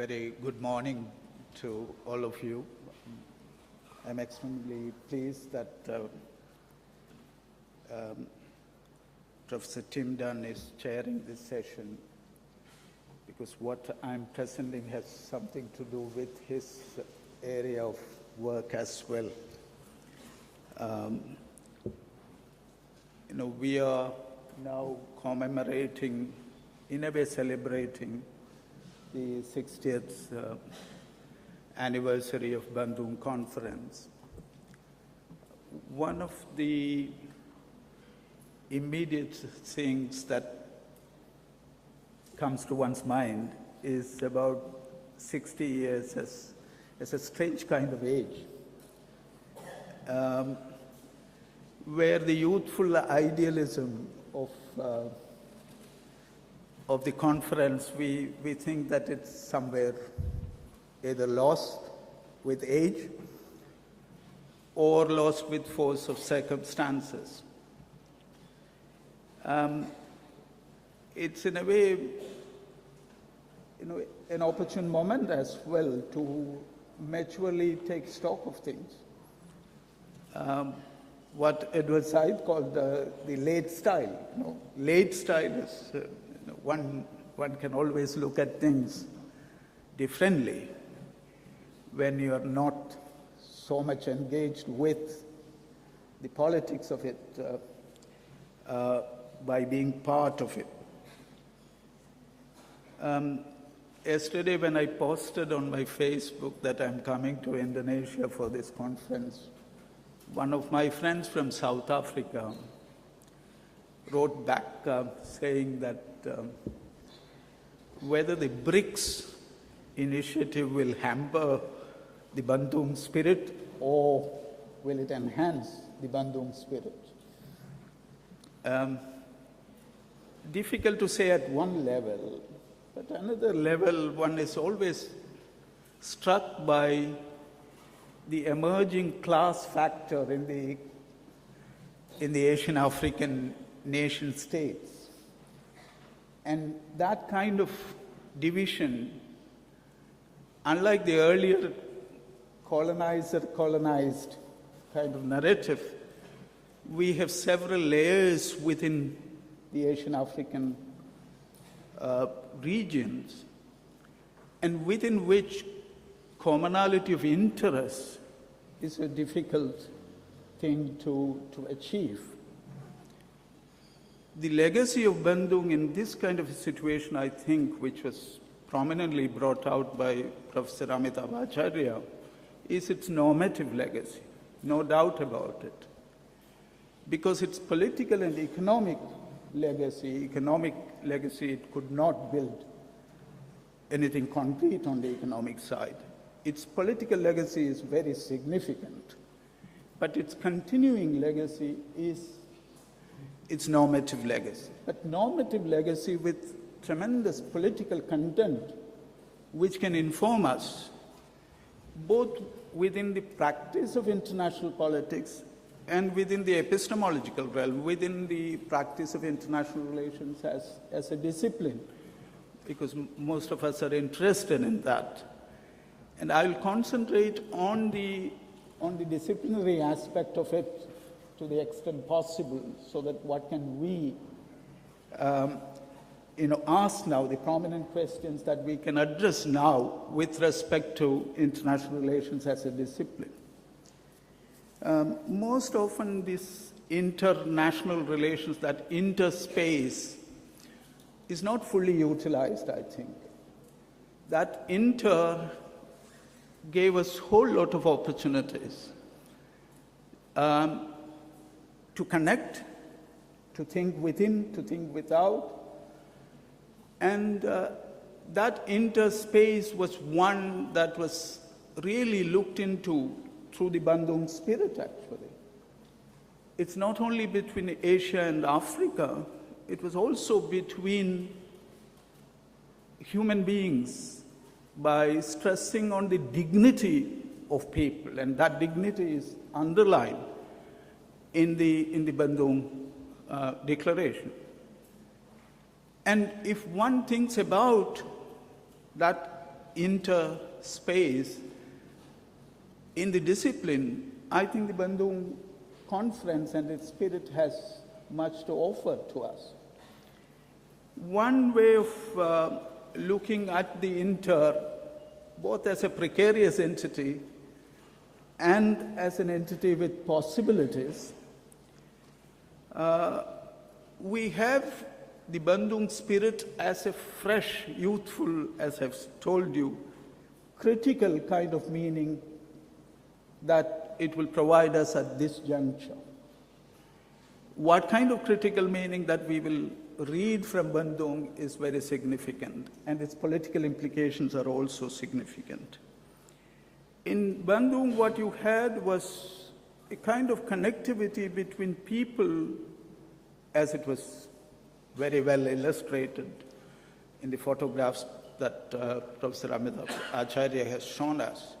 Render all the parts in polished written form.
very good morning to all of you. I'm extremely pleased that Professor Tim Dunn is chairing this session, because what I'm presenting has something to do with his area of work as well. We are now commemorating, in a way celebrating, the 60th anniversary of Bandung Conference. One of the immediate things that comes to one's mind is about 60 years as a strange kind of age, where the youthful idealism of the conference, we think that it's somewhere either lost with age or lost with force of circumstances. It's in a way, an opportune moment as well to maturely take stock of things. What Edward Said called the late style. Late style is one can always look at things differently when you are not so much engaged with the politics of it by being part of it. Yesterday when I posted on my Facebook that I'm coming to Indonesia for this conference, one of my friends from South Africa wrote back saying that whether the BRICS initiative will hamper the Bandung spirit or will it enhance the Bandung spirit. Difficult to say at one level, but another level, one is always struck by the emerging class factor in the Asian African nation states. And that kind of division, unlike the earlier colonizer-colonized kind of narrative, we have several layers within the Asian African regions, and within which commonality of interest is a difficult thing to achieve. The legacy of Bandung in this kind of a situation, I think, which was prominently brought out by Professor Amitabh Acharya, is its normative legacy, no doubt about it. Because its political and economic legacy, it could not build anything concrete on the economic side. Its political legacy is very significant, but its continuing legacy is its normative legacy. But normative legacy with tremendous political content, which can inform us both within the practice of international politics and within the epistemological realm, within the practice of international relations as a discipline, because most of us are interested in that. And I'll concentrate on the disciplinary aspect of it to the extent possible, so that what can we ask now, the prominent questions that we can address now with respect to international relations as a discipline. Most often this international relations, that interspace, is not fully utilized, I think. That inter gave us a whole lot of opportunities to connect, to think within, to think without. And that interspace was one that was really looked into through the Bandung spirit, actually. It's not only between Asia and Africa, it was also between human beings, by stressing on the dignity of people, and that dignity is underlined in the Bandung Declaration. And if one thinks about that inter-space in the discipline, I think the Bandung Conference and its spirit has much to offer to us. One way of looking at the inter, both as a precarious entity and as an entity with possibilities, we have the Bandung spirit as a fresh, youthful, as I've told you, critical kind of meaning that it will provide us at this juncture. What kind of critical meaning that we will read from Bandung is very significant, and its political implications are also significant. In Bandung, what you had was a kind of connectivity between people, as it was very well illustrated in the photographs that Professor Amitabh Acharya has shown us,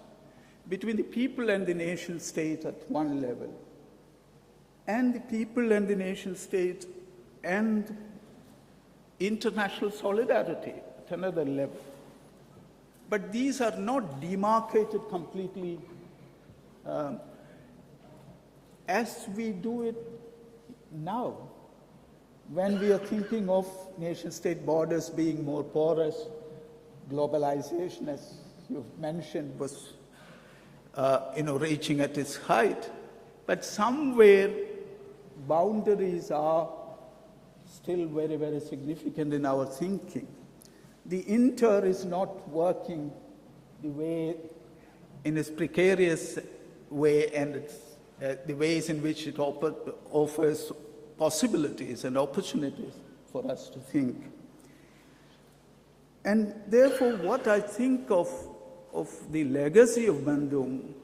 between the people and the nation state at one level, and the people and the nation state and international solidarity at another level. But these are not demarcated completely as we do it now, when we are thinking of nation-state borders being more porous, globalization, as you've mentioned, was reaching at its height. But somewhere, boundaries are still very, very significant in our thinking. The inter is not working the way, in its precarious way, and it's, the ways in which it offers possibilities and opportunities for us to think. And therefore, what I think of the legacy of Bandung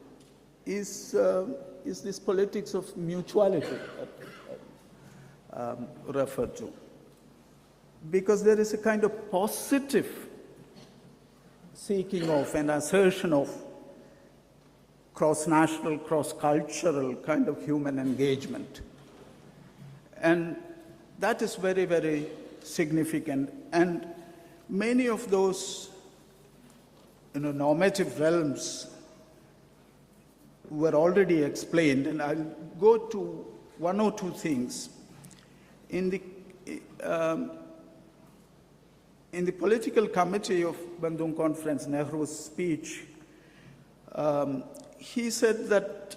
is this politics of mutuality referred to. Because there is a kind of positive seeking of and assertion of cross-national, cross-cultural kind of human engagement. And that is very, very significant. And many of those normative realms were already explained, and I'll go to one or two things. In the political committee of Bandung Conference, Nehru's speech, he said that,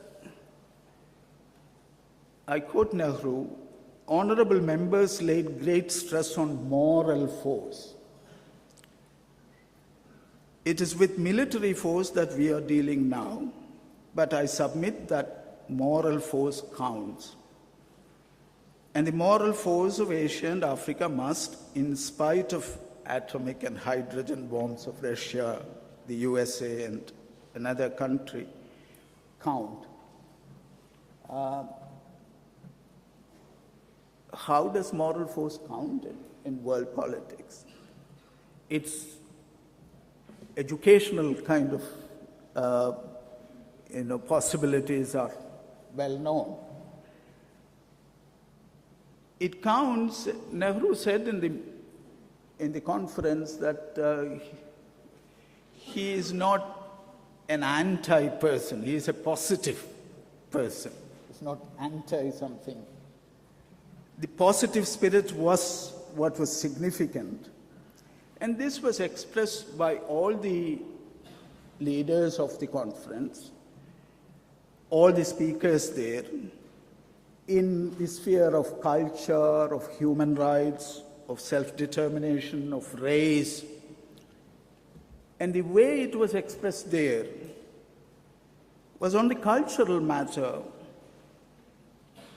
I quote Nehru, "Honorable members laid great stress on moral force. It is with military force that we are dealing now, but I submit that moral force counts. And the moral force of Asia and Africa must, in spite of atomic and hydrogen bombs of Russia, the USA, and another country, count." How does moral force count in world politics? Its educational kind of possibilities are well known. It counts. Nehru said in the conference that he is not an anti-person, he is a positive person. It's not anti-something. The positive spirit was what was significant. And this was expressed by all the leaders of the conference, all the speakers there, in the sphere of culture, of human rights, of self-determination, of race. And the way it was expressed there was on the cultural matter.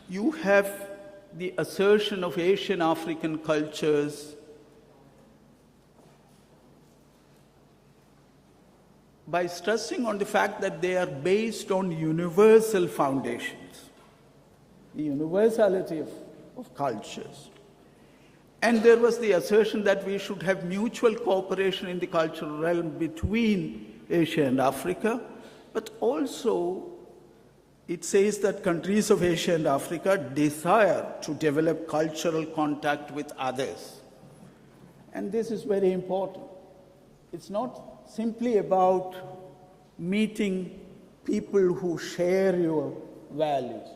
You have the assertion of Asian African cultures by stressing on the fact that they are based on universal foundations, the universality of cultures. And there was the assertion that we should have mutual cooperation in the cultural realm between Asia and Africa, but also it says that countries of Asia and Africa desire to develop cultural contact with others. And this is very important. It's not simply about meeting people who share your values.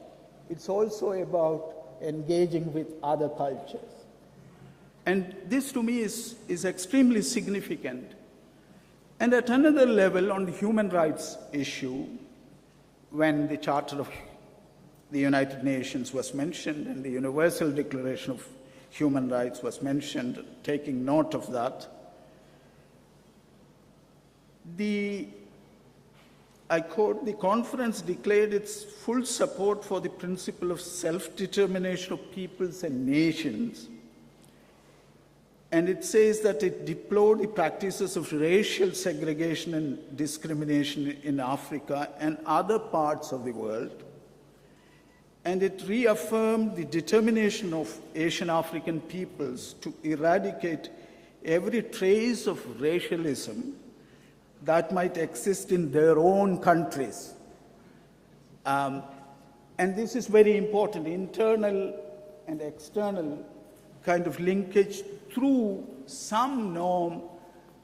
It's also about engaging with other cultures. And this to me is extremely significant. And at another level, on the human rights issue, when the Charter of the United Nations was mentioned and the Universal Declaration of Human Rights was mentioned, taking note of that, I quote, the conference declared its full support for the principle of self-determination of peoples and nations. And it says that it deplored the practices of racial segregation and discrimination in Africa and other parts of the world. And it reaffirmed the determination of Asian African peoples to eradicate every trace of racialism that might exist in their own countries. And this is very important, internal and external kind of linkage through some norm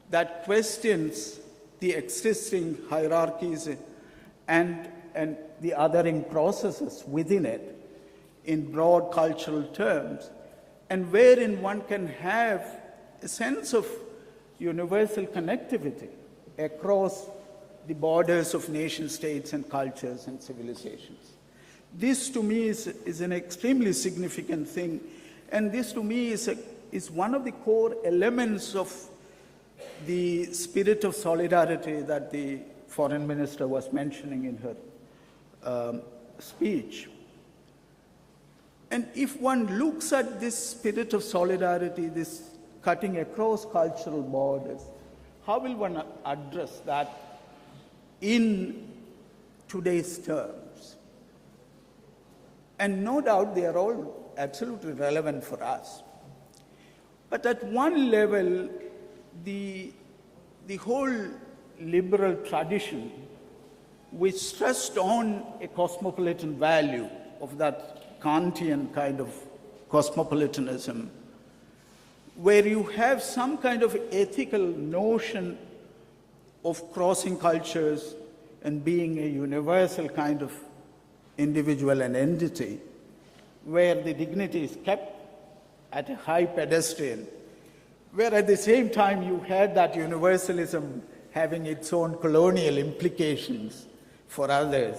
that questions the existing hierarchies and the othering processes within it in broad cultural terms, and wherein one can have a sense of universal connectivity across the borders of nation states and cultures and civilizations. This to me is an extremely significant thing, and this to me is one of the core elements of the spirit of solidarity that the foreign minister was mentioning in her speech. And if one looks at this spirit of solidarity, this cutting across cultural borders, how will one address that in today's terms? And no doubt they are all absolutely relevant for us. But at one level, the whole liberal tradition, which stressed on a cosmopolitan value of that Kantian kind of cosmopolitanism, where you have some kind of ethical notion of crossing cultures and being a universal kind of individual and entity, where the dignity is kept at a high pedestal, where at the same time you had that universalism having its own colonial implications for others.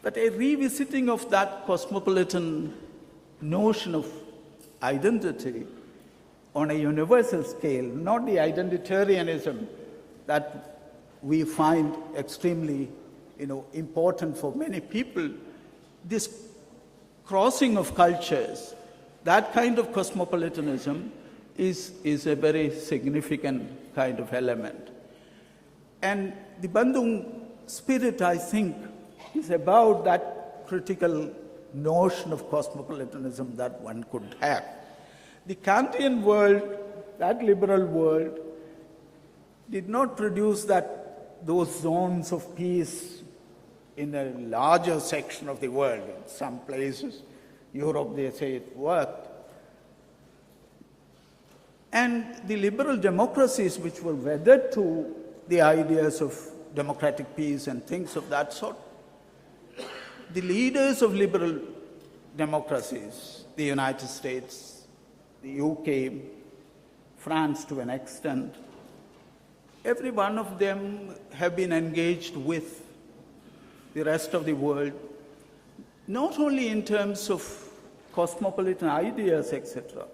But a revisiting of that cosmopolitan notion of identity on a universal scale, not the identitarianism that we find extremely important for many people. This crossing of cultures, that kind of cosmopolitanism is a very significant kind of element. And the Bandung spirit, I think, is about that critical notion of cosmopolitanism that one could have. The Kantian world, that liberal world, did not produce those zones of peace in a larger section of the world. In some places, Europe, they say it worked. And the liberal democracies which were wedded to the ideas of democratic peace and things of that sort, the leaders of liberal democracies, the United States, the UK, France to an extent, every one of them have been engaged with the rest of the world, not only in terms of cosmopolitan ideas, etc.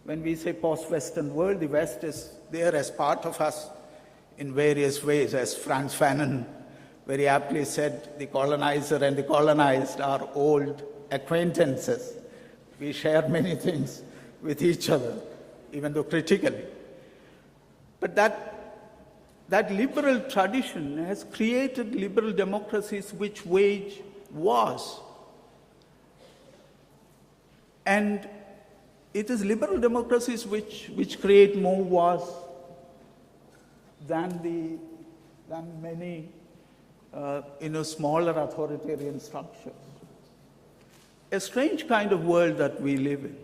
When we say post-Western world, the West is there as part of us in various ways. As Frantz Fanon very aptly said, the colonizer and the colonized are old acquaintances. We share many things with each other, even though critically. But that liberal tradition has created liberal democracies which wage wars. And it is liberal democracies which create more wars than many smaller authoritarian structures. A strange kind of world that we live in.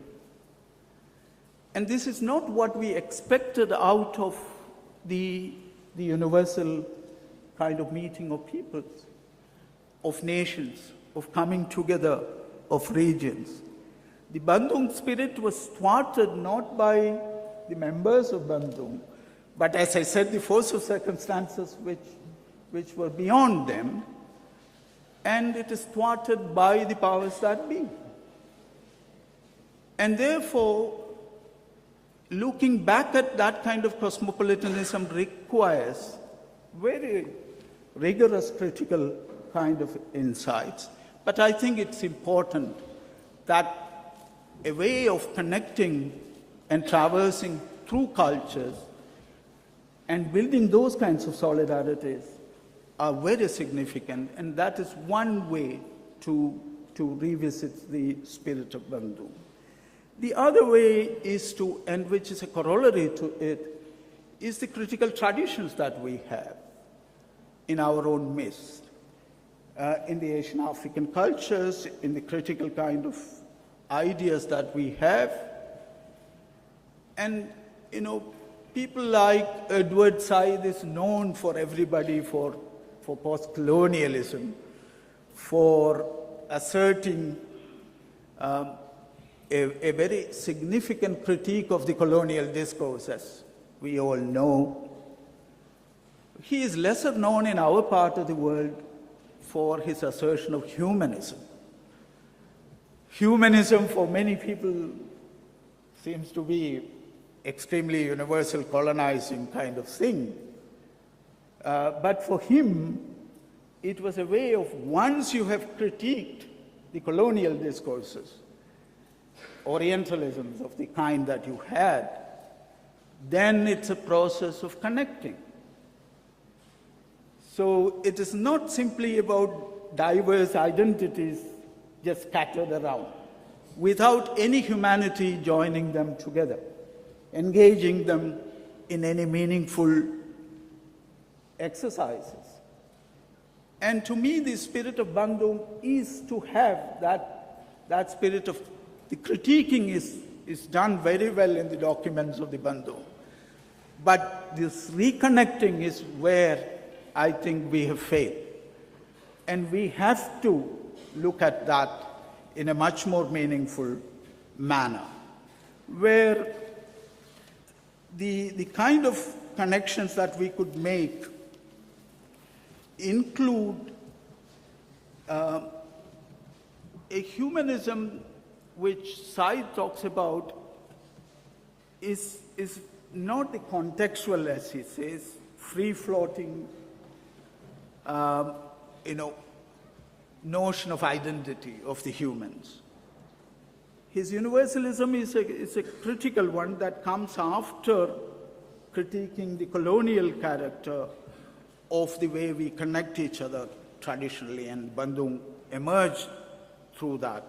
And this is not what we expected out of the the universal kind of meeting of peoples, of nations, of coming together, of regions. The Bandung spirit was thwarted not by the members of Bandung, but as I said, the force of circumstances which were beyond them, and it is thwarted by the powers that be. And therefore, looking back at that kind of cosmopolitanism requires very rigorous critical kind of insights. But I think it's important that a way of connecting and traversing through cultures and building those kinds of solidarities are very significant, and that is one way to revisit the spirit of Bandung. The other way is to, and which is a corollary to it, is the critical traditions that we have in our own midst, in the Asian African cultures, in the critical kind of ideas that we have. And, people like Edward Said is known for everybody for post-colonialism, for asserting a very significant critique of the colonial discourse, as we all know. He is lesser known in our part of the world for his assertion of humanism. Humanism, for many people, seems to be extremely universal colonizing kind of thing. But for him, it was a way of, once you have critiqued the colonial discourses, Orientalisms of the kind that you had, then it's a process of connecting. So it is not simply about diverse identities just scattered around, without any humanity joining them together, engaging them in any meaningful exercises. And to me, the spirit of Bandung is to have that spirit of the critiquing is done very well in the documents of the Bandung. But this reconnecting is where I think we have failed. And we have to look at that in a much more meaningful manner, where the kind of connections that we could make include a humanism which Said talks about is not the contextual, as he says, free-floating, notion of identity of the humans. His universalism is a critical one that comes after critiquing the colonial character of the way we connect each other traditionally, and Bandung emerged through that.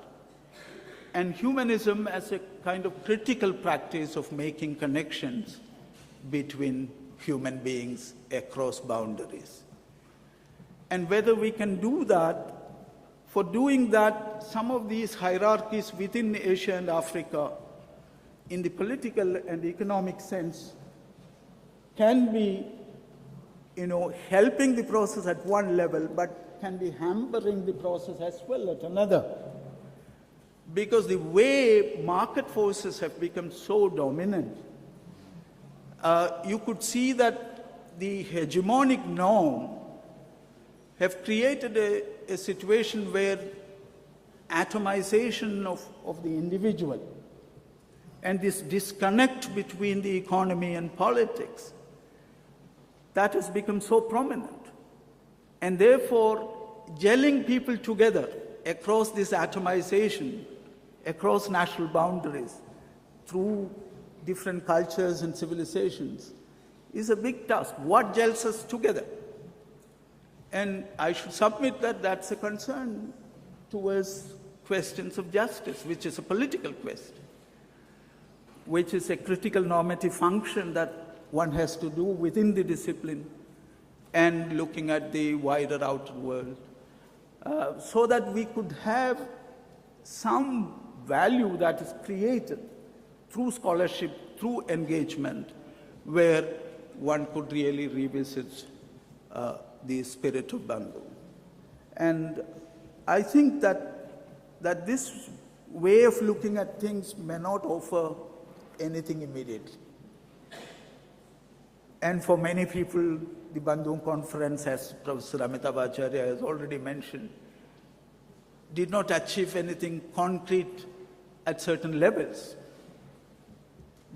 And humanism as a kind of critical practice of making connections between human beings across boundaries. And whether we can do that, for doing that, some of these hierarchies within Asia and Africa, in the political and economic sense, can be, helping the process at one level, but can be hampering the process as well at another. Because the way market forces have become so dominant, you could see that the hegemonic norm have created a situation where atomization of the individual and this disconnect between the economy and politics, that has become so prominent. And therefore, gelling people together across this atomization, across national boundaries, through different cultures and civilizations, is a big task. What gels us together? And I should submit that that's a concern towards questions of justice, which is a political question, which is a critical normative function that one has to do within the discipline and looking at the wider outer world, so that we could have some value that is created through scholarship, through engagement, where one could really revisit the spirit of Bandung. And I think that this way of looking at things may not offer anything immediately. And for many people, the Bandung Conference, as Professor Amitabh Acharya has already mentioned, did not achieve anything concrete at certain levels.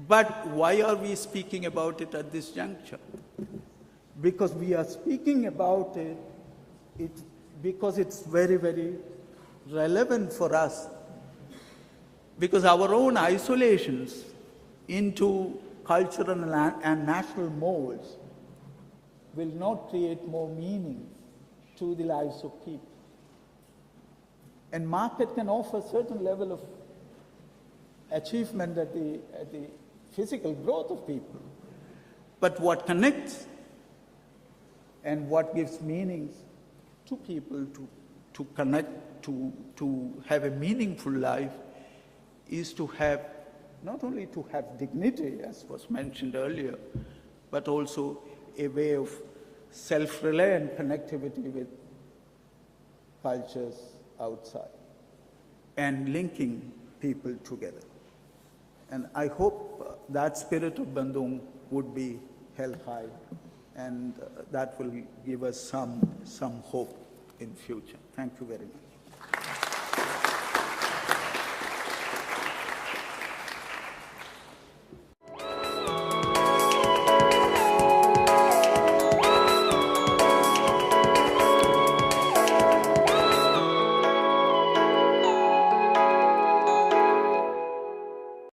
But why are we speaking about it at this juncture? Because we are speaking about it because it's very, very relevant for us. Because our own isolations into cultural and national molds will not create more meaning to the lives of people. And market can offer a certain level of achievement at the physical growth of people. But what connects and what gives meanings to people to connect, to have a meaningful life is to have, not only to have dignity, as was mentioned earlier, but also a way of self-reliant connectivity with cultures outside and linking people together. And I hope that spirit of Bandung would be held high, and that will give us some hope in future. Thank you very much.